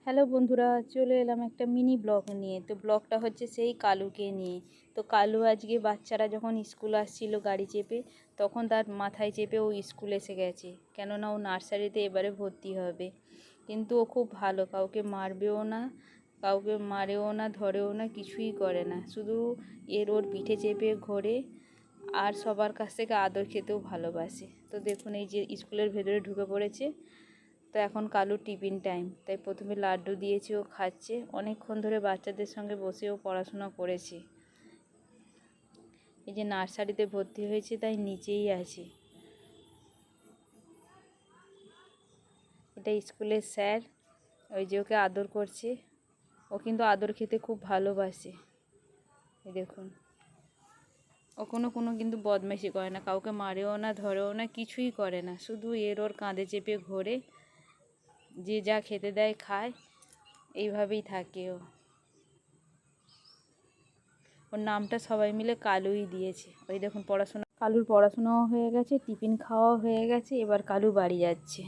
Hello বন্ধুরা, চলে এলাম একটা মিনি ব্লগ নিয়ে। তো ব্লগটা হচ্ছে সেই কালুকে নিয়ে। তো কালু আজকে বাচ্চারা যখন স্কুল আসছিল গাড়ি চেপে, তখন তার মাথায় চেপে ও স্কুল এসে গেছে, কেননা ও নার্সারিতে এবারে ভর্তি হবে। কিন্তু ও খুব ভালো, কাউকে মারবেও না, কাউকে মারেও না, ধরেও না, কিছুই করে না, শুধু ওর পিঠে চেপে ঘোরে আর সবার কাছ থেকে আদর খেতেও ভালোবাসে। তো দেখুন, এই যে স্কুলের ভেতরে ঢুকে পড়েছে। তো এখন কালুর টিফিন টাইম, তাই প্রথমে লাড্ডু দিয়েছি, ও খাচ্ছে। অনেকক্ষণ ধরে বাচ্চাদের সঙ্গে বসেও পড়াশোনা করেছে। এই যে নার্সারিতে ভর্তি হয়েছে, তাই নিচেই আছে। এটা স্কুলের স্যার, ওই যে ওকে আদর করছে। ও কিন্তু আদর খেতে খুব ভালোবাসে। এই দেখুন, ও কোনো কিন্তু বদমাইশি করে না, কাউকে মারেও না, ধরেও না, কিছুই করে না, শুধু ওর কাঁধে চেপে ঘোরে, যে যা খেতে দেয় খায়, এইভাবেই থাকে ও। ওর নামটা সবাই মিলে কালুই দিয়েছে। ওই দেখুন, কালুর পড়াশোনাও হয়ে গেছে, টিফিন খাওয়াও হয়ে গেছে, এবার কালু বাড়ি যাচ্ছে।